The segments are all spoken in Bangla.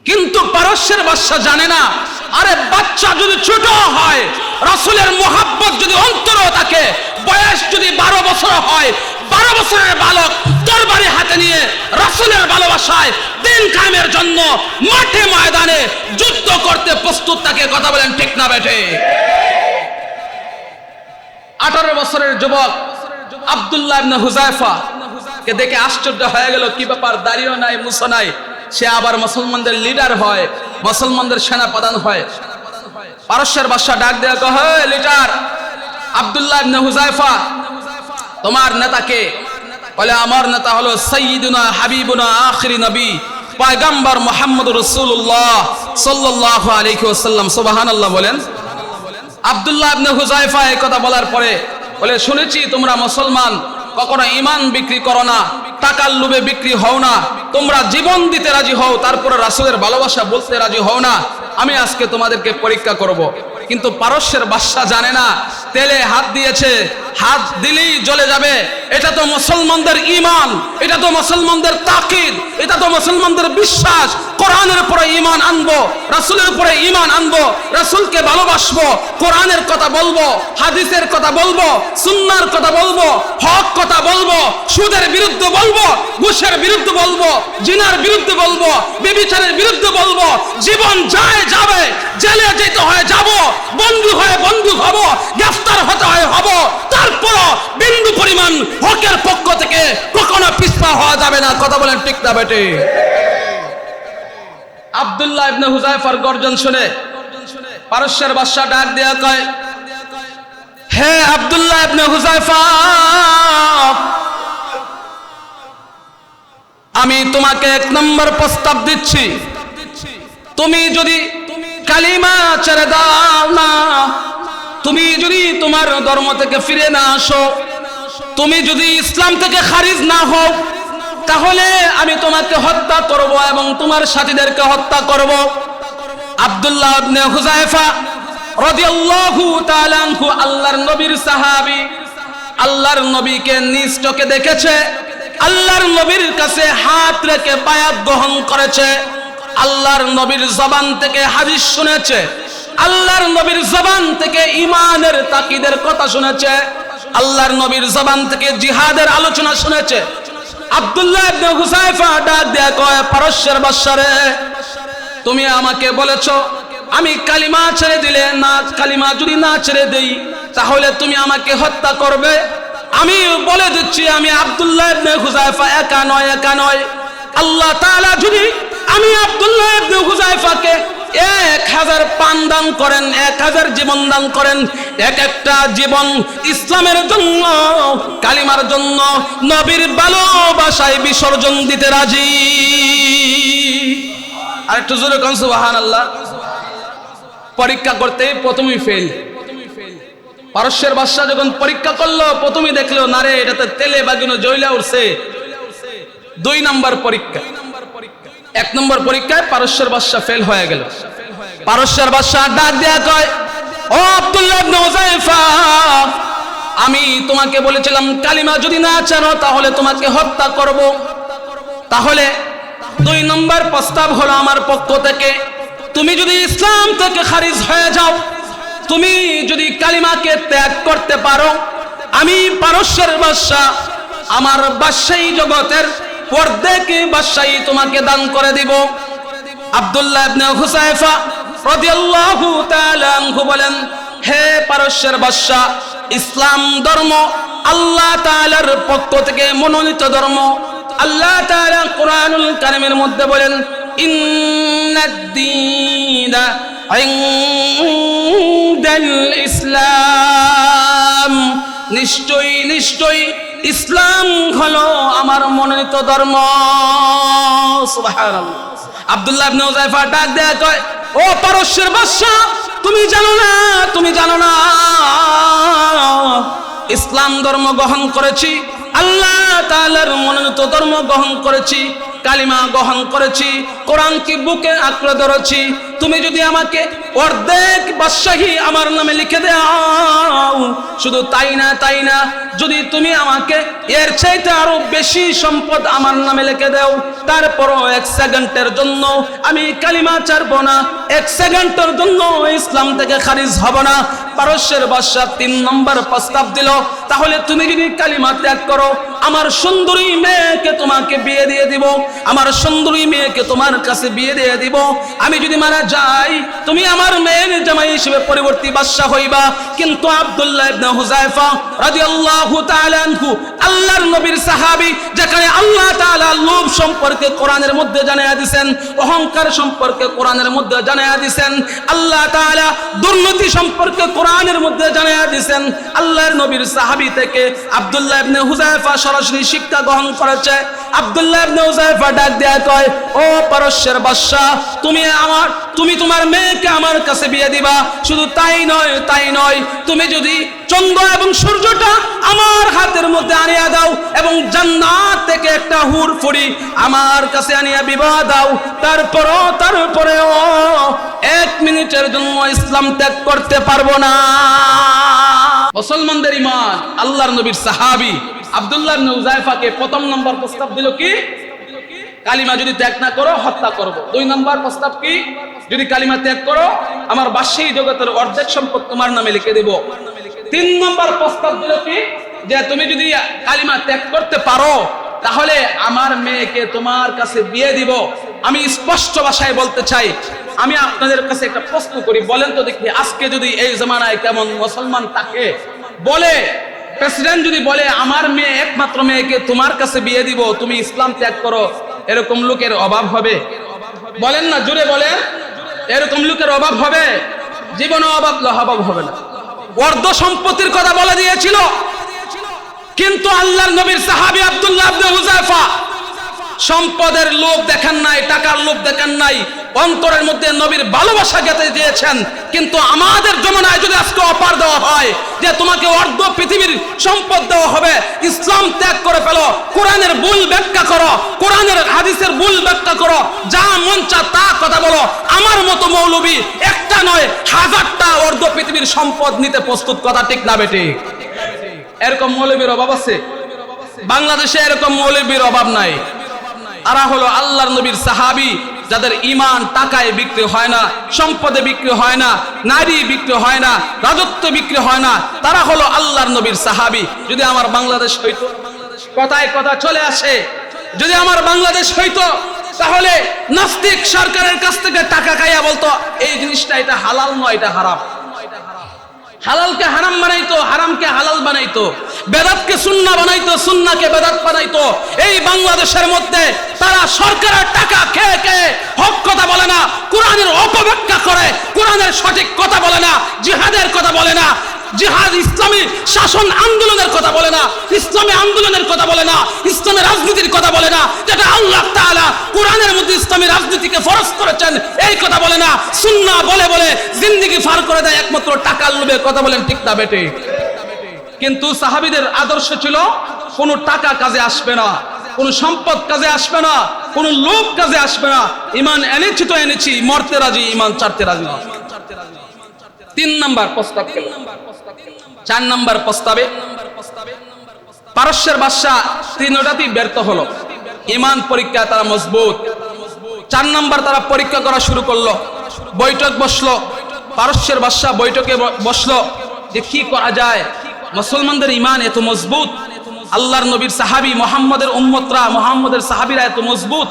কিন্তু পারস্যের বাদশা জানে না, আরে বাচ্চা যদি ছোট হয়, রাসূলের মুহাব্বত যদি অন্তরে থাকে, বয়স যদি 12 বছর হয়, 12 বছরের বালক তরবারি হাতে নিয়ে রাসূলের ভালোবাসায় দিন কায়েমের জন্য মাঠে ময়দানে যুদ্ধ করতে প্রস্তুত থাকে। কথা বলেন ঠিক না বেঠে? 18 বছরের যুবক আব্দুল্লাহ ইবনে হুযায়ফা কে দেখে আশ্চর্য হয়ে গেল, কি ব্যাপার, দাড়িও নাই, মুছো নাই, সে আবার মুসলমানদের লিডার হয়, মুসলমানদের সেনা প্রধান হয়। পারস্যের বাদশা ডাক দেয়া কয়, হে লিডার আব্দুল্লাহ ইবনে হুযায়ফা, তোমার নেতা কে? বলে, আমার নেতা হলো সাইয়্যিদুনা হাবিবুনা আখিরি নবী পয়গম্বর মুহাম্মদ রাসূলুল্লাহ সাল্লাল্লাহু আলাইহি ওয়াসাল্লাম। সুবহানাল্লাহ বলেন। আব্দুল্লাহ ইবনে হুযায়ফা এই কথা বলার পরে বলে, শুনেছি তোমরা মুসলমান কখনো ঈমান বিক্রি করো না, টাকার লোভে বিক্রি হও না, তোমরা জীবন দিতে রাজি হও, তারপরে রাসূলের ভালোবাসা বলতে রাজি হও না। আমি আজকে তোমাদেরকে পরীক্ষা করব। কিন্তু পারস্যের বাদশা জানে না, তেলে হাত দিয়েছে, হাত দিলেই জ্বলে যাবে। এটা তো মুসলমানদের ঈমান, এটা তো মুসলমানদের তাকিদ, এটা তো মুসলমানদের বিশ্বাস। কোরআনের উপরে ঈমান আনবো, রাসূলের উপরে ঈমান আনবো, রাসূলকে ভালোবাসবো, কোরআনের কথা বলবো, হাদিসের কথা বলবো, সুন্নাহর কথা বলবো, হক কথা বলবো, সুদের বিরুদ্ধে বলবো, ঘুষের বিরুদ্ধে বলবো, জিনার বিরুদ্ধে বলবো, ব্যভিচারের বিরুদ্ধে বলবো। জীবন যায় যাবে, জেলে যেতে হয় যাব, বন্দী হয়ে বন্দী হব, গ্রেফতার হতে হয় হব, তারপর বিন্দু পরিমাণ হকের পক্ষ থেকে কখনো পিছপা হওয়া যাবে না। কথা বলেন ঠিক না বেটে? আব্দুল্লাহ ইবনে হুযায়ফার গর্জন শুনে পারস্যের বাদশা ডাক দেয়া কয়, হে আব্দুল্লাহ ইবনে হুযায়ফা, আমি তোমাকে 1 নম্বর প্রস্তাব দিচ্ছি, তুমি যদি কালিমা ছেড়ে দাও না, তুমি যদি তোমার ধর্ম থেকে ফিরে না আসো, তুমি যদি ইসলাম থেকে খারিজ না হও, তাহলে আমি তোমাকে হত্যা করব এবং তোমার সাথীদেরকে হত্যা করব। আব্দুল্লাহ ইবনে হুযায়ফা রাদিয়াল্লাহু তাআলা আনহু আল্লাহর নবীর সাহাবী, আল্লাহর নবীকে নিজ চোখে দেখেছে, আল্লাহর নবীর কাছে হাত রেখে বায়াত গ্রহণ করেছে, আল্লাহর নবীর জবান থেকে হাদিস শুনেছে, আল্লাহর নবীর জবান থেকে ঈমানের তাকিদের কথা শুনেছে, আল্লাহর নবীর জবান থেকে জিহাদের আলোচনা শুনেছে। আব্দুল্লাহ ইবনে হুযায়ফা ডাক দেয়া কয়, পারস্যের বাদশা রে, তুমি আমাকে বলেছো আমি কালিমা ছেড়ে দিলে না, কালিমা যদি না ছেড়ে দেই তাহলে তুমি আমাকে হত্যা করবে। আমি বলে দিচ্ছি, আমি আব্দুল্লাহ ইবনে হুযায়ফা একা নয়, আল্লাহ তাআলা যদি আমি আব্দুল্লাহ ইবনে হুযায়ফাকে 1000 পান দান করেন, 1000 জীবন দান করেন, এক একটা জীবন ইসলামের জন্য, কালিমার জন্য, নবীর ভালোবাসায় বিসর্জন দিতে রাজি। আর একটু জোরে কোন সুবহানাল্লাহ। পরীক্ষা করতে প্রথমেই ফেল। পারস্যের বাদশা যখন পরীক্ষা করলো, প্রথমেই দেখলো না রে, এটাতে তেলে বাগুনো জ্বলা উঠছে। 2 নম্বর পরীক্ষা, 1 নম্বর পরীক্ষায় পারস্যের বাদশা ফেল হয়ে গেল। পারস্যের বাদশা ডাক দেয়া কয়, ও আব্দুল্লাহ ইবনে হুযায়ফা, আমি তোমাকে বলেছিলাম কালিমা যদি না ছাড়ো তাহলে তোমাকে হত্যা করব। তাহলে 2 নম্বর প্রস্তাব হলো আমার পক্ষ থেকে, তুমি যদি ইসলাম থেকে খারিজ হয়ে যাও, তুমি যদি কালিমাকে ত্যাগ করতে পারো, আমি পারস্যের বাদশা আমার বাদশাহী জগতের অর্ধেক বাদশাহী তোমাকে দান করে দিব। আব্দুল্লাহ ইবনে হুযায়ফা রাদিয়াল্লাহু তাআলা আনহু বলেন, হে পারস্যের বাদশা, ইসলাম ধর্ম আল্লাহ তাআলার পক্ষ থেকে মনোনীত ধর্ম। আল্লাহ তাআলা কোরআনুল কারীমের মধ্যে বলেন, ইন্নাদ-দীনা ইনদাল ইসলাম, নিশ্চয়ই ইসলাম হলো আমার মনোনীত ধর্ম। সুবহানাল্লাহ। আব্দুল্লাহ ইবনে হুযায়ফা ডাক দেয়া কয়, ও পারস্যের বাদশা, তুমি জানো না ইসলাম ধর্ম গ্রহণ করেছি, আল্লাহ তাআলার মনোনীত ধর্ম গ্রহণ করেছি, কালিমা গ্রহণ করেছি, কোরআনকে বুকে আঁকড়ে ধরেছি। তুমি যদি আমাকে অর্ধেক বাদশাহী আমার নামে লিখে দাও, শুধু তাই না যদি তুমি আমাকে এর চাইতে আরো বেশি সম্পদ আমার নামে লিখে দাও, তারপরও 1 সেকেন্ডের জন্য আমি কালিমা ছাড়বো না, 1 সেকেন্ডের জন্য ইসলাম থেকে খারিজ হব না। পারস্যের বাদশা 3 নম্বর প্রস্তাব দিল, তাহলে তুমি যদি কালিমা ত্যাগ করো, আমার সুন্দরী মেয়েকে তোমাকে বিয়ে দিয়ে দিব, আমার সুন্দরী মেয়েকে তোমার কাছে বিয়ে দিয়ে দিব। আমি যদি মারা যাই, তুমি আমার মেয়ের জামাই হিসেবে পরবর্তী বাদশা হইবা। কিন্তু আব্দুল্লাহ ইবনে হুযায়ফা রাদিয়াল্লাহু তাআলা আনহু, আল্লাহর নবীর সাহাবী, যেখানে আল্লাহ তাআলা লোভ সম্পর্কে কোরআনের মধ্যে জানায়া দিবেন, অহংকার সম্পর্কে কোরআনের মধ্যে জানায়া দিবেন, আল্লাহ তাআলা দুর্নীতি সম্পর্কে কোরআনের মধ্যে জানায়া দিবেন, আল্লাহর নবীর সাহাবী থেকে আব্দুল্লাহ ইবনে হুযায়ফা সরাসরি শিক্ষা গ্রহণ করেছে। আব্দুল্লাহ ইবনে হুযায়ফা ডাক দেয়া কয়, ও পারস্যের বাদশা, তুমি তোমার মেয়েকে আমার কাছে বিয়ে দিবা। শুধু তাই নয়, তুমি যদি চন্দ্র এবং সূর্যটা আমার হাতের মধ্যে আনিয়া দাও এবং জান্নাত থেকে একটা হুর ফুরি আমার কাছে আনিয়া বিবাহ দাও, তারপরেও 1 মিনিটের জন্য ইসলাম ত্যাগ করতে পারবো না। মুসলমানদের ঈমান, আল্লাহর নবীর সাহাবী আব্দুল্লাহ ইবনে হুযায়ফাকে 1 নম্বর প্রস্তাব দিল কি? কালিমা যদি ত্যাগ না করো হত্যা করব। 2 নম্বর প্রস্তাব কি? যদি কালিমা ত্যাগ করো আমার বাহ্যিক জগতের অর্ধেক সম্পদ তোমার নামে লিখে দেব। 3 নম্বর প্রস্তাব দিল কি? যে তুমি যদি কালিমা ত্যাগ করতে পারো, তাহলে আমার মেয়েকে তোমার কাছে বিয়ে দিব। আমি স্পষ্ট ভাষায় বলতে চাই, আমি আপনাদের কাছে একটা প্রশ্ন করি, বলেন তো দেখি, আজকে যদি এই জামানায় কেমন মুসলমান থাকে বলে, প্রেসিডেন্ট যদি বলে আমার মেয়ে, একমাত্র মেয়েকে তোমার কাছে বিয়ে দিব, তুমি ইসলাম ত্যাগ করো, এরকম লোকের অভাব হবে? বলেন না, জোরে বলেন, এরকম লোকের অভাব হবে? জীবনে অভাব হবে না। অর্ধ সম্পত্তির কথা বলে দিয়েছিল, কিন্তু আল্লাহর নবীর সাহাবী আব্দুল্লাহ ইবনে হুযায়ফা সম্পদের লোভ দেখেন নাই, টাকার লোভ দেখেন নাই, অন্তরের মধ্যে নবীর ভালোবাসা গেঁথে দিয়েছেন। কিন্তু আমাদের জমানায় যদি আজকে অফার দেওয়া হয় যে তোমাকে অর্ধ পৃথিবীর সম্পদ দেওয়া হবে, ইসলাম ত্যাগ করে ফেলো, কোরআনের ভুল ব্যাখ্যা করো, কোরআনের হাদিসের ভুল ব্যাখ্যা করো, যা মন চা তা কথা বলো, আমার মতো মৌলবী একটা নয় 1000টা অর্ধ পৃথিবীর সম্পদ নিতে প্রস্তুত। কথা ঠিক না বেটি? এরকম মৌলবীর অভাব আছে বাংলাদেশে? এরকম মৌলবীর অভাব নাই। তারা হলো আল্লাহর নবীর সাহাবী, যাদের ঈমান টাকায় বিক্রি হয় না, সম্পদে বিক্রি হয় না, নারী বিক্রি হয় না, রাজত্ব বিক্রি হয় না, তারা হলো আল্লাহর নবীর সাহাবী। যদি আমার বাংলাদেশ হইতো, কথায় কথা চলে আসে, যদি আমার বাংলাদেশ হইতো, তাহলে নাস্তিক সরকারের কাছ থেকে টাকা খাইয়া বলতো এই জিনিসটা এটা হালাল নয়, এটা হারাম। হালালকে হারাম বানাইতো, হারামকে হালাল বানাইতো, বেদাতকে সুন্নাহ বানাইতো, সুন্নাহকে বেদাত বানাইতো। এই বাংলাদেশের মধ্যে তারা সরকারের টাকা খেয়ে খেয়ে হক কথা বলে না, কোরআনের অপব্যাখ্যা করে, কোরআনের সঠিক কথা বলে না, জিহাদের কথা বলে না, জিহাদ ইসলামী শাসন আন্দোলনের কথা বলে না, ইসলামী আন্দোলনের কথা বলে না, ইসলামের রাজনীতির কথা বলে না, যেটা আল্লাহ তাআলা কোরআনের মধ্যে ইসলামী রাজনীতিকে ফরজ করেছেন, এই কথা বলে না। সুন্নাহ বলে বলে জিন্দেগি পার করে দেয় একমাত্র টাকার লোভে। কথা বলেন ঠিক না বেটে? কিন্তু সাহাবীদের আদর্শ ছিল কোনো টাকা কাজে আসবে না, কোনো সম্পদ কাজে আসবে না, কোনো লোভ কাজে আসবে না। ঈমান এনেছি তো এনেছি, মরতে রাজি, ঈমান ছাড়তে রাজি না। 3 নম্বর প্রস্তাব গেল। 4 নম্বর প্রস্তাবে পারস্যের বাদশা 3টাতেই ব্যর্থ হলো। ঈমান পরীক্ষা তারা মজবুত। 4 নম্বর তারা পরীক্ষা করা শুরু করলো। বৈঠক বসলো, পারস্যের বাদশা বৈঠকে বসলো যে কি করা যায়। মুসলমানদের ঈমান এত মজবুত, আল্লাহর নবীর সাহাবী মুহাম্মদের উম্মতরা, মুহাম্মদের সাহাবীরা এত মজবুত,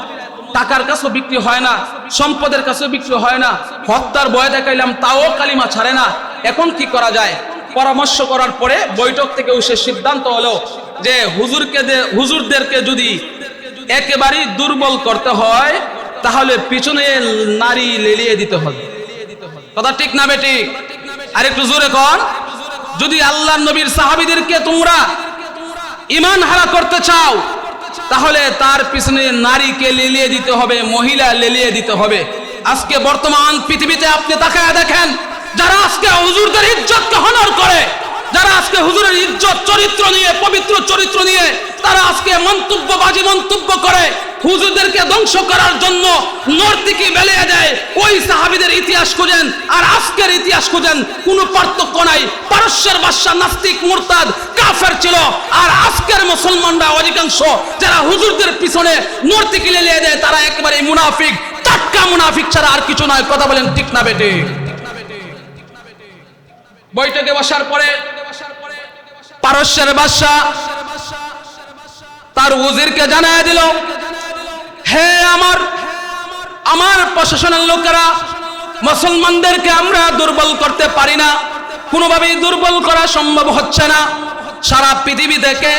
টাকার কাছেও বিক্রি হয় না, সম্পদের কাছেও বিক্রি হয় না, হত্যার ভয় দেখাইলাম তাও কালিমা ছাড়ে না। এখন কি করা যায়? পরামর্শ করার পরে বৈঠক থেকে সে সিদ্ধান্ত হলো যে হুজুরদেরকে যদি একেবারেই দুর্বল করতে হয়, তাহলে পিছনে নারী লেলিয়ে দিতে হবে। কথা ঠিক না বেটি? আর একটু জোরে কর। যদি আল্লাহর নবীর সাহাবীদেরকে তোমরা ঈমান হারা করতে চাও, তাহলে তার পিছনে নারীকে লেলিয়ে দিতে হবে, মহিলা লেলিয়ে দিতে হবে। আজকে বর্তমান পৃথিবীতে আপনি তাকায় দেখেন, যারা আজকে হুজুরদের ইজ্জতকে হনর করে, যারা আজকে হুজুরের ইজ্জত চরিত্র নিয়ে, পবিত্র চরিত্র নিয়ে তারা আজকে মন্তব্য করে হুজুরদেরকে ধ্বংস করার জন্য নর্তকী বেলিয়ে দেয়, ওই সাহাবীদের ইতিহাস খুঁজেন আর আজকের ইতিহাস খুঁজেন, কোনো পার্থক্য নাই। পারস্যের বাদশা নাস্তিক মুরতাদ কাফের ছিল, আর আজকের মুসলমানরা অধিকাংশ যারা হুজুরদের পিছনে মূর্তি কিনে নিয়ে দেয় তারা একেবারে মুনাফিক, টাটকা মুনাফিক ছাড়া আর কিছু নয়। কথা বলেন ঠিক না বেটে? বৈঠকে বসার পরে পারস্যের বাদশা তার উজিরকে জানায় দিল, হে আমার প্রশাসনের লোকেরা, মুসলমানদেরকে আমরা দুর্বল করতে পারি না, কোনোভাবেই দুর্বল করা সম্ভব হচ্ছে না। সারা পৃথিবী থেকে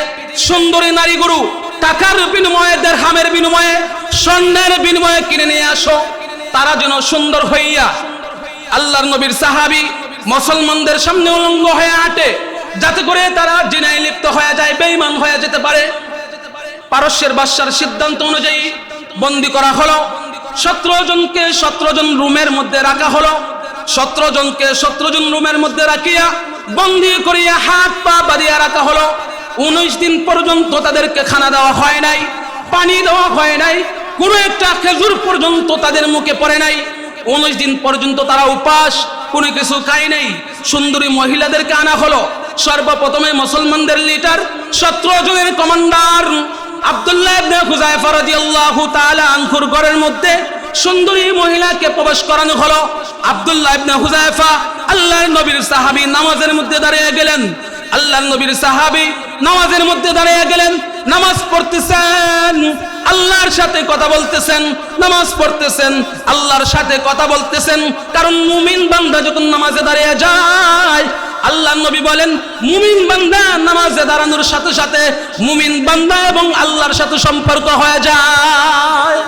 সুন্দরী নারীগুরু টাকার বিনিময়ে, দিরহামের বিনিময়ে, স্বর্ণের বিনিময়ে কিনে নিয়ে আসো, তারা যেন সুন্দর হইয়া আল্লাহর নবীর সাহাবী মুসলমানদের সামনে উলঙ্গ হয়ে হাঁটে, যাতে করে তারা জিনায় লিপ্ত হয়ে যায়, বেঈমান হয়ে যেতে পারে। পারস্যের বাদশার সিদ্ধান্ত অনুযায়ী বন্দী করা হলো। 17 জনকে 17 জন রুমের মধ্যে রাখা হলো। 17 জনকে 17 জন রুমের মধ্যে রাখিয়া বন্দী করিয়া হাত পা বাঁধিয়া রাখা হলো। 19 দিন পর্যন্ত তাদেরকে খানা দেওয়া হয় নাই, পানি দেওয়া হয় নাই, কোনো একটা খেজুর পর্যন্ত তাদের মুখে পড়ে নাই। 19 দিন পর্যন্ত তারা উপাস, কোনো কিছু খায় নাই। সুন্দরী মহিলাদেরকে আনা হলো। সর্বপ্রথমে মুসলমানদের লিডার 17 জনের কমান্ডার আব্দুল্লাহ ইবনে হুযায়ফা রাদিয়াল্লাহু তাআলা আনহুর ঘরের মধ্যে সুন্দরী মহিলাকে প্রবেশ করানো হলো। আব্দুল্লাহ ইবনে হুযায়ফা আল্লাহর নবীর সাহাবী নামাজের মধ্যে দাঁড়িয়ে গেলেন। আল্লাহর নবীর সাহাবী নামাজের মধ্যে দাঁড়িয়ে গেলেন, নামাজ পড়তেছেন, আল্লাহর সাথে কথা বলতেছেন, নামাজ পড়তেছেন, আল্লাহর সাথে কথা বলতেছেন। কারণ মুমিন বান্দা যখন নামাজে দাঁড়িয়ে যায়, আল্লাহর নবী বলেন মুমিন বান্দা নামাজে দাঁড়ানোর সাথে সাথে মুমিন বান্দা এবং আল্লাহর সাথে সম্পর্ক হয়ে যায়।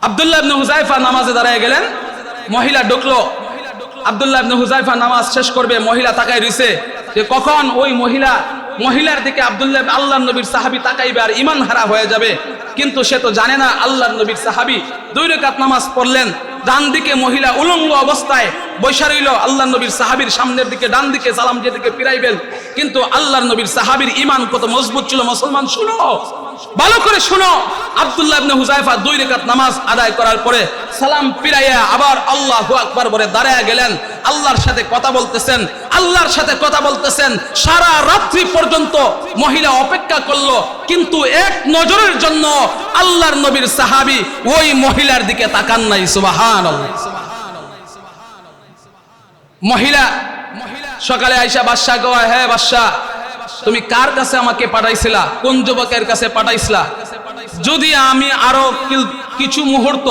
আব্দুল্লাহ ইবনে হুযায়ফা নামাজে দাঁড়িয়ে গেলেন, মহিলা ঢুকলো। আব্দুল্লাহ ইবনে হুযায়ফা নামাজ শেষ করবে, মহিলা তাকায় রইছে যে কখন ওই মহিলার দিকে আল্লাহর নবীর সাহাবী তাকাইবে আর ঈমান হারা হয়ে যাবে। কিন্তু সে তো জানে না আল্লাহর নবীর সাহাবী 2 রাকাত নামাজ পড়লেন। ডান দিকে মহিলা উলঙ্গ অবস্থায় বৈশা রইল, আল্লাহর নবীর সাহাবীর সামনের দিকে ডান দিকে সালাম যেদিকে ফিরাইবেন। কিন্তু আল্লাহর নবীর সাহাবীর ঈমান কত মজবুত ছিল মুসলমান, শুনো, ভালো করে শুনো। আব্দুল্লাহ ইবনে হুযায়ফা 2 রাকাত নামাজ আদায় করার পরে সালাম ফিরাইয়া আবার আল্লাহু আকবার বলে দাঁড়ায়া গেলেন। আল্লাহর সাথে কথা বলতেছেন, আল্লাহর সাথে কথা বলতেছেন। সারা রাত্রি পর্যন্ত মহিলা অপেক্ষা করলো, কিন্তু এক নজরের জন্য আল্লাহর নবীর সাহাবী ওই মহিলার দিকে তাকান নাই। সুবহানাল্লাহ। মহিলা সকালে আয়েশা বাদশা কয়, হে বাদশা, তুমি কার কাছে আমাকে পাঠাইছিলা? কোন যুবকের কাছে পাঠাইছিলা? যদি আমি আরো কিছু মুহূর্ত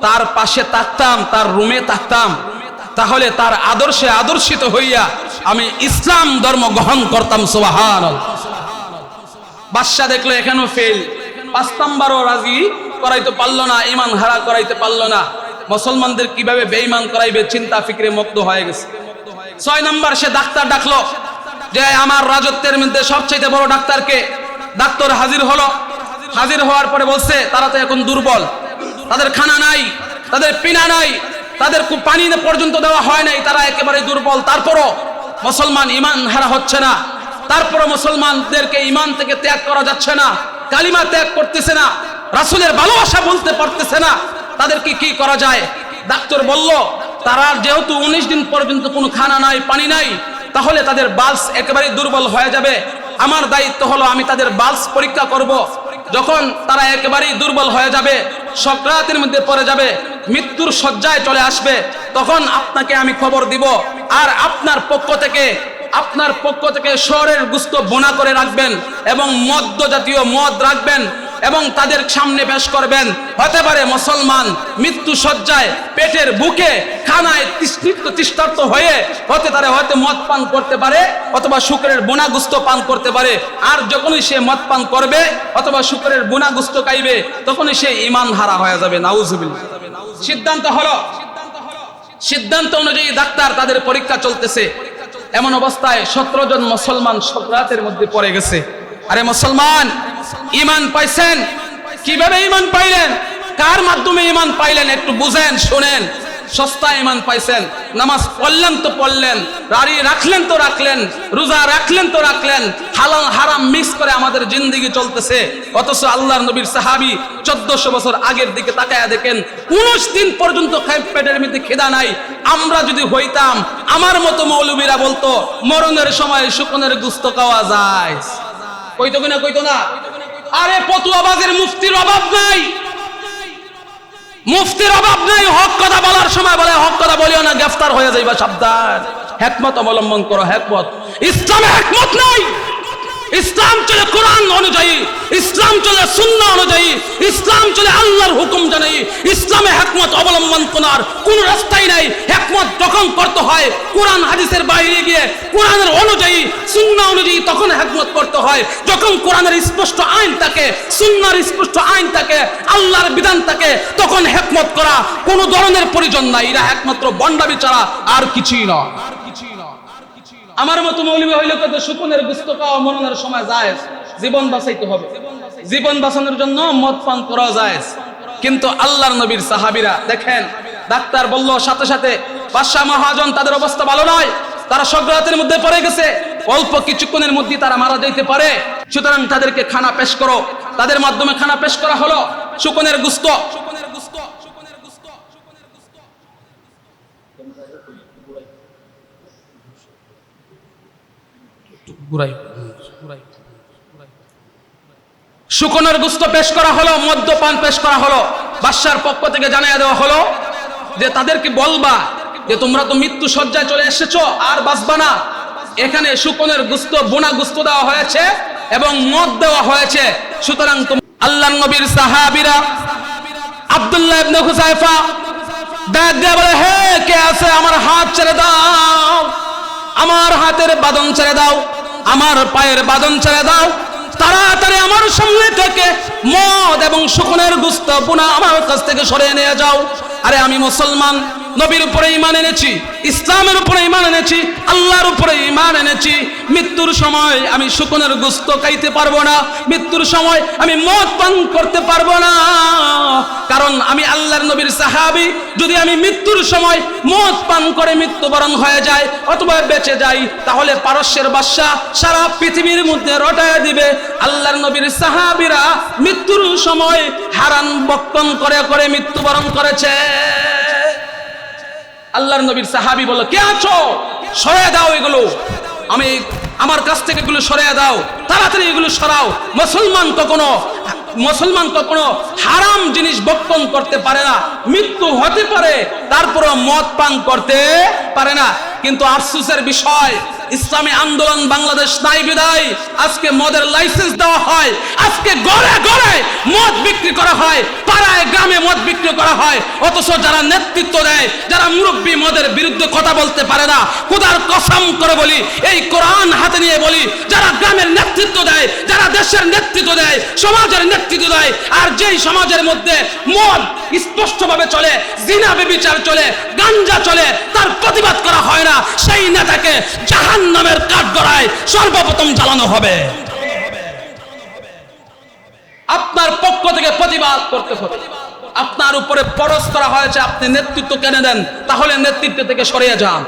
তার পাশে থাকতাম, তার রুমে থাকতাম, তাহলে তার আদর্শে আদর্শিত হইয়া আমি ইসলাম ধর্ম গ্রহণ করতাম। সুবহানাল্লাহ। বাদশা দেখলো এখানেও ফেল, 5 নাম্বারও রাজি করাইতে পারলো না, ঈমান হারা করাইতে পারলো না। মুসলমানদের কিভাবে বেঈমান করাইবে চিন্তা ফিকরে মুক্ত হয়ে গেছে। 6 নাম্বার সে ডাক্তার ডাকলো যে আমার রাজত্বের মধ্যে সবচেয়ে বড় ডাক্তারকে। ডাক্তার হাজির হলো। হাজির হওয়ার পরে বলছে তারা তো এখন দুর্বল, তাদের খানা নাই, তাদের পিনা নাই, তাদের পানি পর্যন্ত দেওয়া হয় নাই, তারা একেবারে দুর্বল। তারপরও মুসলমান ঈমান হারা হচ্ছে না, তারপরও মুসলমানদেরকে ঈমান থেকে ত্যাগ করা যাচ্ছে না, কালিমা ত্যাগ করতেছে না, রাসূলের ভালোবাসা বলতে পারতেছে না। তাদেরকে কি করা যায়? ডাক্তার বলল তারা যেহেতু 19 দিন পর্যন্ত কোনো খানা নাই, পানি নাই, তাহলে তাদের বাল্স একেবারে দুর্বল হয়ে যাবে। আমার দায়িত্ব হলো আমি তাদের বাল্স পরীক্ষা করব। যখন তারা একেবারেই দুর্বল হয়ে যাবে, সকরাতের মধ্যে পড়ে যাবে, মৃত্যুর শয্যায় চলে আসবে, তখন আপনাকে আমি খবর দিব। আর আপনার পক্ষ থেকে শহরের গোশত বোনা করে রাখবেন এবং মদ্য জাতীয় মদ রাখবেন এবং তাদের সামনে পেশ করবেন। হতে পারে মুসলমান মৃত্যু শয্যায় পেটের বুকে খানায় তৃষ্ণার্ত হয়ে হয়তো মদ পান করতে পারে অথবা শুকরের বোনা গোশত পান করতে পারে। আর যখনই সে মদ পান করবে অথবা শুকরের বোনা গোশত খাইবে, তখনই সে ঈমান হারা হয়ে যাবে। নাউজুবিল্লাহ। সিদ্ধান্ত অনুযায়ী ডাক্তার তাদের পরীক্ষা চলতেছে। এমন অবস্থায় 17 জন মুসলমান সকরাতের মধ্যে পড়ে গেছে। আরে মুসলমান, ঈমান পাইছেন? কিভাবে ঈমান পাইলেন? কার মাধ্যমে ঈমান পাইলেন? একটু বুঝেন, শুনেন। সস্তা ঈমান পাইছেন। নামাজ পড়লেন তো পড়লেন, দাড়ি রাখলেন তো রাখলেন, রোজা রাখলেন তো রাখলেন, হালাল হারাম মিক্স করে আমাদের জিন্দেগি চলতেছে। অথচ আল্লাহর নবীর সাহাবী 1400 বছর আগের দিকে তাকায়া দেখেন 19 দিন পর্যন্ত পেটের মধ্যে খিদা নাই। আমরা যদি হইতাম আমার মতো মৌলবীরা বলতো মরণের সময় শুকনের গোশত খাওয়া যায়, কইতো কিনা কইতো না? আরে ফতুয়াবাজের মুফতির অভাব নাই, মুফতির অভাব নাই। হক কথা বলার সময় বলে হক কথা বলিও না, গ্রেফতার হয়ে যাইবা, সাবধান। হিকমত অবলম্বন করো, হিকমত। ইসলামে হিকমত নাই। ইসলাম চলে কোরআন অনুযায়ী, ইসলাম চলে সুন্নাহ অনুযায়ী, ইসলাম চলে আল্লাহর হুকুম জানাই। ইসলামে হিকমত অবলম্বন করার কোন রাস্তাই নাই। হিকমত যখন করতে হয় কোরআন হাদিসের বাইরে গিয়ে কোরআনের অনুযায়ী, সুন্নাহ অনুযায়ী, তখন হিকমত করতে হয়। যখন কোরআনের স্পষ্ট আইন থাকে, সুন্নাহর স্পষ্ট আইন থাকে, আল্লাহর বিধান থাকে, তখন হিকমত করা কোনো ধরনের প্রয়োজন নাই। এরা একমাত্র বন্ডামি ছাড়া আর কিছুই নয়। আমার মতো মৌলবী হইলে কত শুকনের গোশত খাওয়া মরণের সময় যায়, জীবন বাঁচাইতে হবে, জীবন বাঁচানোর জন্য মদ পান করা যায়। কিন্তু আল্লাহর নবীর সাহাবীরা দেখেন, ডাক্তার বলল সাথে সাথে বাদশা মহাজন তাদের অবস্থা ভালো নয়, তারা সকরাতের মধ্যে পড়ে গেছে, অল্প কিছুক্ষণের মধ্যে তারা মারা যাইতে পারে, সুতরাং তাদেরকে খানা পেশ করো। তাদের মাধ্যমে খানা পেশ করা হলো শুকনের গোশত। শুকনের গোশত পেশ করা হলো, মদ্যপান পেশ করা হলো। বাদশার পক্ষ থেকে জানিয়ে দেওয়া হলো যে তাদেরকে বলবা যে তোমরা তো মৃত্যু সজ্জায় চলে এসেছো, আর বাঁচবা না। এখানে শুকনের গোশত, বোনা গোশত দেওয়া হয়েছে এবং মদ দেওয়া হয়েছে। সুতরাং আল্লাহর নবীর সাহাবীরা আব্দুল্লাহ ইবনে হুযায়ফা ডাক দিয়ে বলে, হে কে আছে, আমার হাত ছেড়ে দাও, আমার হাতের বাঁধন ছেড়ে দাও, আমার পায়ের বাঁধন ছেড়ে দাও, তাড়াতাড়ি আমার সামনে থেকে মদ এবং শুকনের গোশত বোনা আমার কাছ থেকে সরিয়ে নিয়ে যাও। আরে আমি মুসলমান, নবীর উপরে ঈমান এনেছি, ইসলামের উপরে ঈমান এনেছি, আল্লাহর উপরে ঈমান এনেছি। মৃত্যুর সময় আমি শুকনের গোশত খাইতে পারবো না, মৃত্যুর সময় আমি মদ পান করতে পারবো না, কারণ আমি আল্লাহর নবীর সাহাবী। যদি আমি মৃত্যুর সময় মদ পান করে মৃত্যুবরণ হয়ে যায় অথবা বেঁচে যাই, তাহলে পারস্যের বাদশা সারা পৃথিবীর মধ্যে রটায় দিবে আল্লাহর নবীর সাহাবীরা মৃত্যুর সময় হারাম বক্ষণ করে করে মৃত্যুবরণ করেছে। আল্লাহর নবীর সাহাবী বলল, কে আছো, সরিয়ে দাও এগুলো, আমি আমার কাছ থেকে এগুলো সরিয়ে দাও, তাড়াতাড়ি এগুলো সরাও। মুসলমান কখনো হারাম জিনিস বক্ষণ করতে পারে না, মৃত্যু হতে পারে, তারপরও মদ পান করতে পারে না। কিন্তু আফসোসের বিষয়, ইসলামী আন্দোলন বাংলাদেশ নাই বিদায় আজকে মদের লাইসেন্স দেওয়া হয়, আজকে ঘরে ঘরে মদ বিক্রি করা হয়, পাড়ায় গ্রামে মদ বিক্রি করা হয়। অথচ যারা নেতৃত্ব দেয়, যারা মুরব্বী, মদের বিরুদ্ধে কথা বলতে পারে না। খোদার কসম করে বলি, এই কোরআন হাতে নিয়ে বলি, যারা গ্রামের নেতৃত্ব দেয়, যারা দেশের নেতৃত্ব দেয়, সমাজের নেতৃত্ব দেয়, আর যেই সমাজের মধ্যে মদ স্পষ্টভাবে চলে, জিনা ব্যভিচার চলে, গাঞ্জা চলে, তার প্রতিবাদ করা হয় না, সেই নেতাকে জাহান্নামের কাঠগড়ায় সর্বপ্রথম জ্বালানো হবে। আপনার পক্ষ থেকে প্রতিবাদ করতে হবে। আপনার উপরে পরশ করা হয়েছে, আপনি নেতৃত্ব কেনে দেন, তাহলে নেতৃত্ব থেকে সরিয়ে যান,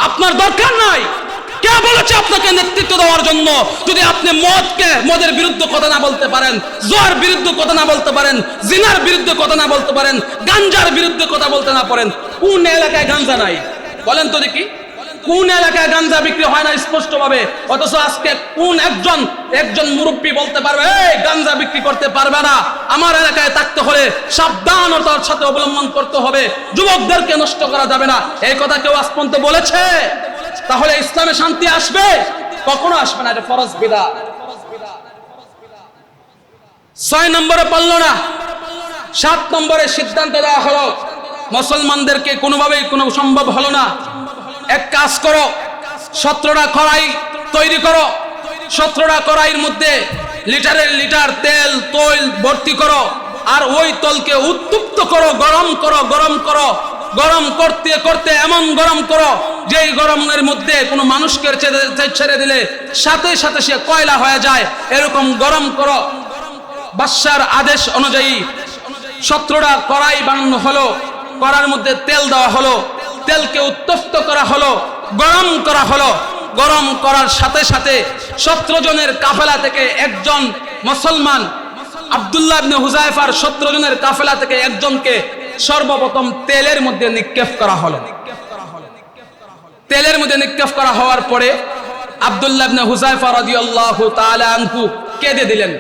আপনার দরকার নাই। কে বলেছে আপনাকে নেতৃত্ব দেওয়ার জন্য? যদি আপনি মদের বিরুদ্ধে কথা না বলতে পারেন, জুয়ার বিরুদ্ধে কথা না বলতে পারেন, জিনার বিরুদ্ধে কথা না বলতে পারেন, গাঞ্জার বিরুদ্ধে কথা বলতে না পারেন, কোন এলাকায় গাঞ্জা নাই বলেন তো দেখি? কোন এলাকায় গাঞ্জা বিক্রি হয় না স্পষ্ট ভাবে? অথচ আজকে কোন একজন মুরব্বী বলতে পারবে এই গাঞ্জা বিক্রি করতে পারবে না? আমার এলাকায় থাকতে হলে সাবধানতার সাথে অবলম্বন করতে হবে, যুবকদেরকে নষ্ট করা যাবে না। এই কথা কেউ আজ পর্যন্ত বলেছে? তাহলে ইসলামে শান্তি আসবে? কখনো আসবে না, এটা ফরজ বিদআত। 6 নম্বরে পারল না, 7 নম্বরে সিদ্ধান্ত দেওয়া হলো মুসলমানদেরকে কোনোভাবেই কোনো সম্ভব হলো না। এক কাজ করো, 17টা কড়াই তৈরি করো, 17টা কড়াইয়ের মধ্যে লিটারের লিটার তেল তৈল ভর্তি করো, আর ওই তলকে উত্তপ্ত করো, গরম করো, গরম করো, গরম করতে করতে এমন গরম করো যেই গরমের মধ্যে কোনো মানুষকে ছেড়ে দিলে সাথে সাথে সে কয়লা হয়ে যায়, এরকম গরম করো। বাদশার আদেশ অনুযায়ী 17টা কড়াই বানানো হলো। কড়ার মধ্যে তেল দেওয়া হলো, তেলকে উত্তপ্ত করা হলো, গরম করা হলো। গরম করার সাথে সাথে 17 জনের কাফেলা থেকে একজন মুসলমান, আব্দুল্লাহ ইবনে হুযায়ফার 17 জনের কাফেলা থেকে একজনকে সর্বপ্রথম তেলের মধ্যে নিক্ষেপ করা হলো। তেলের মধ্যে নিক্ষেপ করা হওয়ার পরে আব্দুল্লাহ ইবনে হুযায়ফা রাদিয়াল্লাহু তাআলা আনহু কেঁদে দিলেন,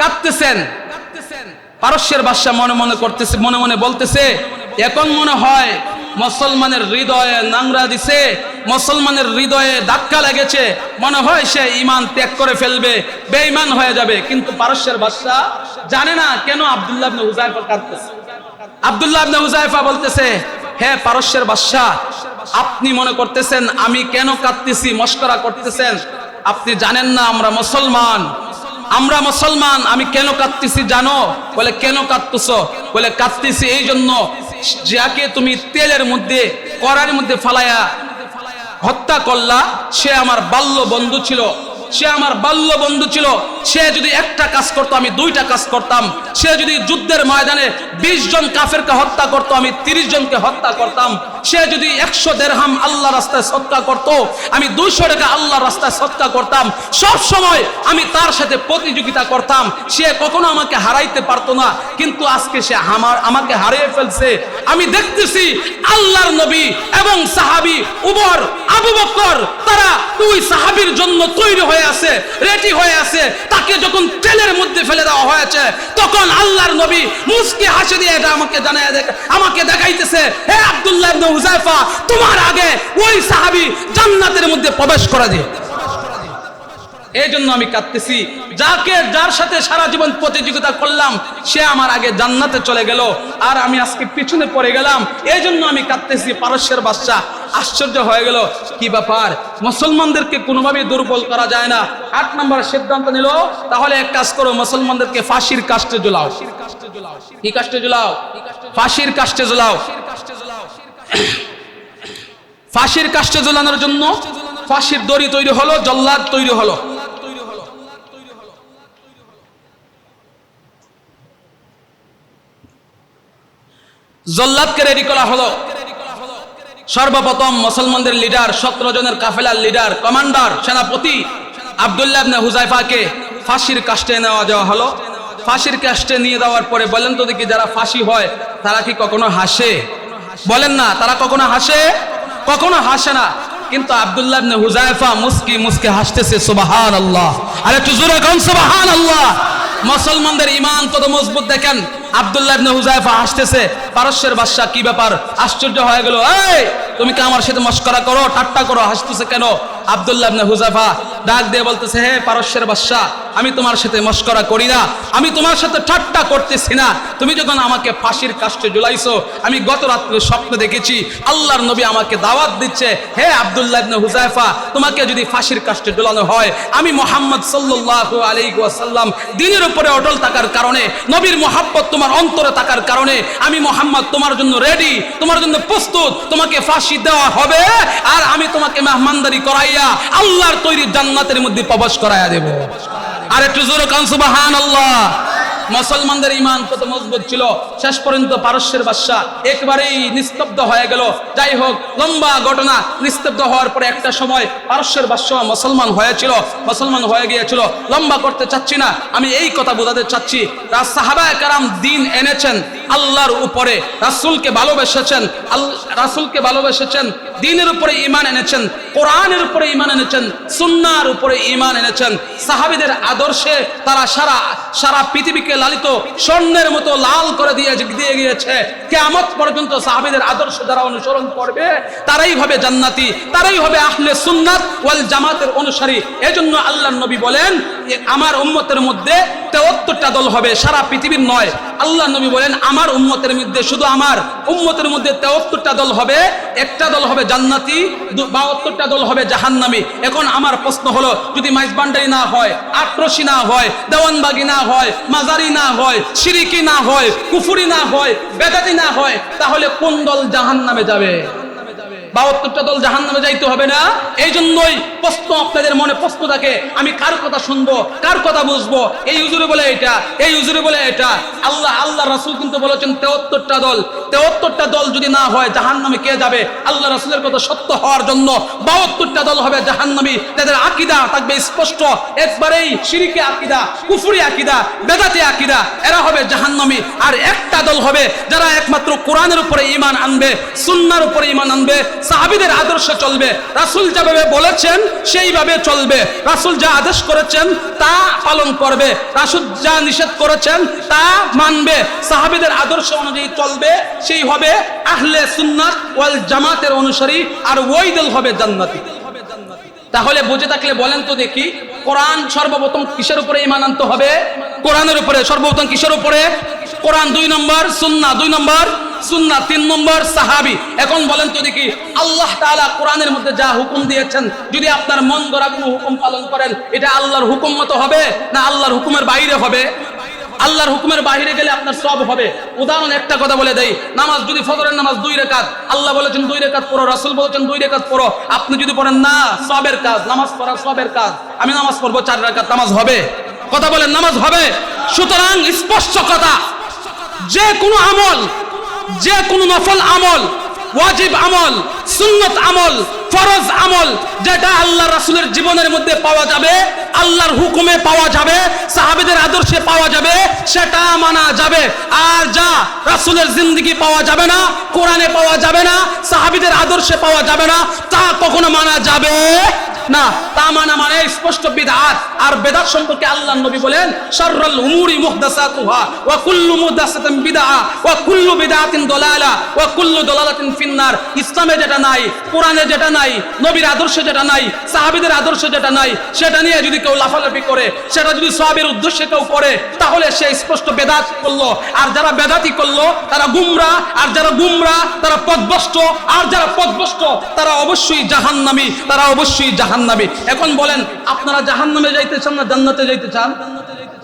কাঁদতেছেন। পারস্যের বাদশা মনে মনে করতেছে, মনে মনে বলতেছে, এখন মনে হয় মুসলমানের হৃদয়ে নাংরা দিছে, মুসলমানের হৃদয়ে ধাক্কা লেগেছে, মনে হয় সে ঈমান ত্যাগ করে ফেলবে, বেঈমান হয়ে যাবে। কিন্তু পারস্যের বাদশা জানে না কেন আব্দুল্লাহ ইবনে হুযায়ফা কাঁদতেছে। আব্দুল্লাহ ইবনে হুযায়ফা বলতেছে, হে পারস্যের বাদশা, আপনি মনে করতেছেন আমি কেন কাঁদতেছি, মস্করা করতেছেন। আপনি জানেন না আমরা মুসলমান, আমরা মুসলমান। আমি কেন কাঁদতেছি জানো? বলে কেন কাঁদতেছো? বলে কাঁদতেছি এই জন্য, যাকে তুমি তেলের মধ্যে কড়াইয়ের মধ্যে ফালায়া হত্যা করলা, সে আমার বাল্য বন্ধু ছিল, সে আমার বাল্য বন্ধু ছিল। সে যদি একটা কাজ করতো আমি 2টা কাজ করতাম। সে যদি যুদ্ধের ময়দানে 20 জন কাফেরকে হত্যা করতো আমি 30 জনকে হত্যা করতাম। সে যদি 100 দিরহাম আল্লাহ রাস্তায় সদকা করতো আমি 200 টাকা আল্লাহ রাস্তায় সদকা করতাম। সব সময় আমি তার সাথে প্রতিযোগিতা করতাম, সে কখনো আমাকে হারাইতে পারতো না। কিন্তু আজকে সে আমাকে হারিয়ে ফেলছে। আমি দেখতেছি আল্লাহর নবী এবং সাহাবী উমর, আবু বকর, তারা 2 সাহাবীর জন্য তৈরি হয়ে আছে, রেডি হয়ে আছে। তাকে যখন তেলের মধ্যে ফেলে দেওয়া হয়েছে তখন আল্লাহর নবী মুস্কি হাসি দিয়ে এটা আমাকে দেখাইতেছে, হে আব্দুল্লাহ ইবনে হুযায়ফা, তোমার আগে ওই সাহাবী জান্নাতের মধ্যে প্রবেশ করে দিয়ে। এই জন্য আমি কাঁদতেছি, যার সাথে সারা জীবন প্রতিযোগিতা করলাম সে আমার আগে জান্নাতে চলে গেল, আর আমি আজকে পিছনে পড়ে গেলাম। এই জন্য আমি কাঁদতেছি। পারস্যের বাদশা আশ্চর্য হয়ে গেল, কি ব্যাপার, মুসলমানদেরকে কোনোভাবেই দুর্বল করা যায় না। 8 নম্বর সিদ্ধান্ত নিল, তাহলে এক কাজ করো, মুসলমানদেরকে ফাঁসির কাস্টে ঝুলাও। কি কাস্টে ঝুলাও? ফাঁসির কাস্টে ঝুলাও। ফাঁসির কাস্টে ঝুলানোর জন্য ফাঁসির দড়ি তৈরি হলো, জল্লাদ তৈরি হলো। জল্লাদকে রেডি করা হলো। সর্বপ্রথম মুসলমানদের লিডার, 17 জনের কাফেলার লিডার, কমান্ডার, সেনাপতি আব্দুল্লাহ ইবনে হুযায়ফাকে ফাঁসির কাস্টে নেওয়া যাওয়া হলো। ফাঁসির কাস্টে নিয়ে যাওয়ার পরে বলেন তো দেখি, যারা ফাঁসি হয় তারা কি কখনো হাসে? বলেন না, তারা কখনো হাসে? কখনো হাসে না। কিন্তু আব্দুল্লাহ ইবনে হুযায়ফা মুস্কি মুস্কি হাসতেছে, সুবহানাল্লাহ। আর একটু জোরে কোন সুবহানাল্লাহ। মুসলমানদের ঈমান কত মজবুত দেখেন। আব্দুল্লাহ ইবনে হুযায়ফা হাসতেছে। পারস্যের বাদশা কি ব্যাপার, আশ্চর্য হয়ে গেল, এই তুমি কি আমার সাথে মস্করা করো, ঠাট্টা করো, হাসতেছে কেন? আব্দুল্লাহ ইবনে হুযায়ফা ডাক দিয়ে বলতেছে, হে পারস্যের বাদশা, আমি তোমার সাথে মস্করা করি না, আমি তোমার সাথে ঠাট্টা করতেছি না। তুমি যখন আমাকে ফাঁসির কাস্টে ঝুলাইছো, আমি গত রাত্রে স্বপ্ন দেখেছি আল্লাহর নবী আমাকে দাওয়াত দিচ্ছে, হে আব্দুল্লাহ ইবনে হুযায়ফা, তোমাকে যদি ফাঁসির কাস্টে ঝুলানো হয়, আমি মুহাম্মদ সাল্লাল্লাহু আলাইহি ওয়াসাল্লাম দ্বীনের উপরে অটল থাকার কারণে, নবীর মুহাব্বত তোমার অন্তরে থাকার কারণে আমি মুহাম্মদ তোমার জন্য রেডি, তোমার জন্য প্রস্তুত। তোমাকে ফাঁসি দেওয়া হবে আর আমি তোমাকে মেহমানদারি করাইয়া আল্লাহর তৈরি জান্নাতের মধ্যে প্রবেশ করাইয়া দেব। আর একটু জোরে কান সুবহানাল্লাহ। মুসলমানদের ঈমান কত মজবুত ছিল। শেষ পর্যন্ত পারস্যের বাদশা একবারেই নিস্তব্ধ হয়ে গেল। যাই হোক, লম্বা ঘটনা। নিস্তব্ধ হওয়ার পরে একটা সময় পারস্যের বাদশা মুসলমান হয়েছিল, মুসলমান হয়ে গিয়েছিল। লম্বা করতে চাচ্ছি না, আমি এই কথা বোঝাতে চাচ্ছি, সাহাবায়ে কেরাম দ্বীন এনেছেন আল্লাহর উপরে, রাসূলকে ভালোবেসেছেন, রাসূলকে ভালোবেসেছেন, দ্বীনের উপরে ঈমান এনেছেন, কোরআনের উপরে ঈমান এনেছেন, সুন্নাহর উপরে ঈমান এনেছেন। সাহাবীদের আদর্শে তারা সারা পৃথিবীকে লালিত স্বর্ণের মতো লাল করে দিয়ে গিয়েছে। কিয়ামত পর্যন্ত সাহাবীদের আদর্শ যারা অনুসরণ করবে তারাই হবে জান্নাতি, তারাই হবে আহলে সুন্নাত ওয়াল জামাতের অনুসারী। এজন্য আল্লাহর নবী বলেন, আমার উম্মতের মধ্যে 73টা দল হবে, সারা পৃথিবীর নয়। আল্লাহর নবী বলেন, আমার উম্মতের মধ্যে, শুধু আমার উম্মতের মধ্যে 73টা দল হবে, একটা দল হবে জান্নাতি, 72টা দল হবে জাহান্নামী। এখন আমার প্রশ্ন হলো, যদি মাইজবান্ডারি না হয়, আটরশি না হয়, দেওয়ানবাগি না হয়, মাজারি না হয়, শিরিকি না হয়, কুফরি না হয়, বেদাতি না হয়, তাহলে কোন দল জাহান্নামে যাবে? 72টা দল জাহান্নামে যাইতে হবে না? এই জন্যই প্রশ্ন, আপনাদের মনে প্রশ্ন থাকে, আমি কার কথা শুনবো, কার কথা বুঝবো? এই হুজুরে বলে এটা, এই হুজুরে বলে এটা। আল্লাহ রাসূল কিন্তু বলেছেন 73টা দল। 73টা দল যদি না হয় জাহান্নামে কে যাবে? আল্লাহ রাসূলের কথা সত্য হওয়ার জন্য 72টা দল হবে জাহান্নামী। তাদের আকীদা থাকবে স্পষ্ট, একবারেই শিরকি আকীদা, কুফরি আকীদা, বেদাতি আকীদা, এরা হবে জাহান্নামী। আর একটা দল হবে যারা একমাত্র কোরআনের উপরে ঈমান আনবে, সুন্নাহর উপরে ঈমান আনবে, সাহাবীদের আদর্শে চলবে, রাসূল যেভাবে বলেছেন সেইভাবে চলবে, রাসূল যা আদেশ করেছেন তা পালন করবে, রাসূল যা নিষেধ করেছেন তা মানবে, সাহাবীদের আদর্শ অনুযায়ী চলবে। সেই হবে আহলে সুন্নাত ওয়াল জামাতের অনুসারী, আর ওই দল হবে জান্নাতি। তাহলে বুঝে থাকলে বলেন তো দেখি, কোরআন সর্বপ্রথম কিসের উপরে ঈমান আনতে হবে? কোরআনের উপরে। সর্বপ্রথম কিসের উপরে? কোরআন 2 নম্বর, সুন্নাহ 2 নম্বর, সুন্নাহ 3 নম্বর, সাহাবী। এখন বলেন তো দেখি, আল্লাহ তাআলা কোরআনের মধ্যে যা হুকুম দিয়েছেন, যদি আপনার মন গড়া কোনো হুকুম পালন করেন, এটা আল্লাহর হুকুম মতো হবে না আল্লাহর হুকুমের বাইরে হবে? আল্লাহর হুকুমের বাইরে গেলে আপনার সব হবে। উদাহরণ একটা কথা বলে দেই, নামাজ যদি ফজরের নামাজ 2 রাকাত, আল্লাহ বলেছেন 2 রাকাত পড়ো, রাসূল বলেছেন 2 রাকাত পড়ো, আপনি যদি পড়েন না, সবের কাজ, নামাজ পড়া সবের কাজ, আমি নামাজ পড়বো 4 রাকাত, নামাজ হবে? কথা বলেন, নামাজ হবে? সুতরাং স্পষ্ট কথা, যে কোনো আমল, যে কোনো নফল আমল, ওয়াজিব আমল, সুন্নত আমল, ফরজ আমল, যেটা আল্লাহ রাসূলের জীবনের মধ্যে পাওয়া যাবে, আল্লাহর হুকুমে পাওয়া যাবে, সাহাবীদের আদর্শে পাওয়া যাবে, সেটা মানা যাবে। আর যা রাসূলের জিন্দেগি পাওয়া যাবে না, কোরআনে পাওয়া যাবে না, সাহাবীদের আদর্শে পাওয়া যাবে না, তা কখনো মানা যাবে না। তা মানা মানে স্পষ্ট বিদআত। আর বিদআত সম্পর্কে আল্লাহর নবী বলেন, শাররুল উমুরি মুহদাসাতুহা ওয়া কুল্লু মুহদাসাতিন বিদআ ওয়া কুল্লু বিদআতিন দালালা ওয়া কুল্লু দালালাতিন ফিন্নার। ইসলামে যেটা নাই, কোরআনে যেটা নাই, নবীর আদর্শে যেটা নাই, সাহাবীদের আদর্শে যেটা নাই, সেটা নিয়ে যদি কেউ লাফালাফি করে, সেটা যদি সওয়াবের উদ্দেশ্যে কেউ করে, তাহলে সে স্পষ্ট বেদাত করলো। আর যারা বেদাতি করলো তারা গুমরা, আর যারা গুমরা তারা পথভ্রষ্ট, আর যারা পথভ্রষ্ট তারা অবশ্যই জাহান্নামী, তারা অবশ্যই জাহান্নামী। এখন বলেন, আপনারা জাহান্নামে যাইতে চান না জান্নাতে যাইতে চান?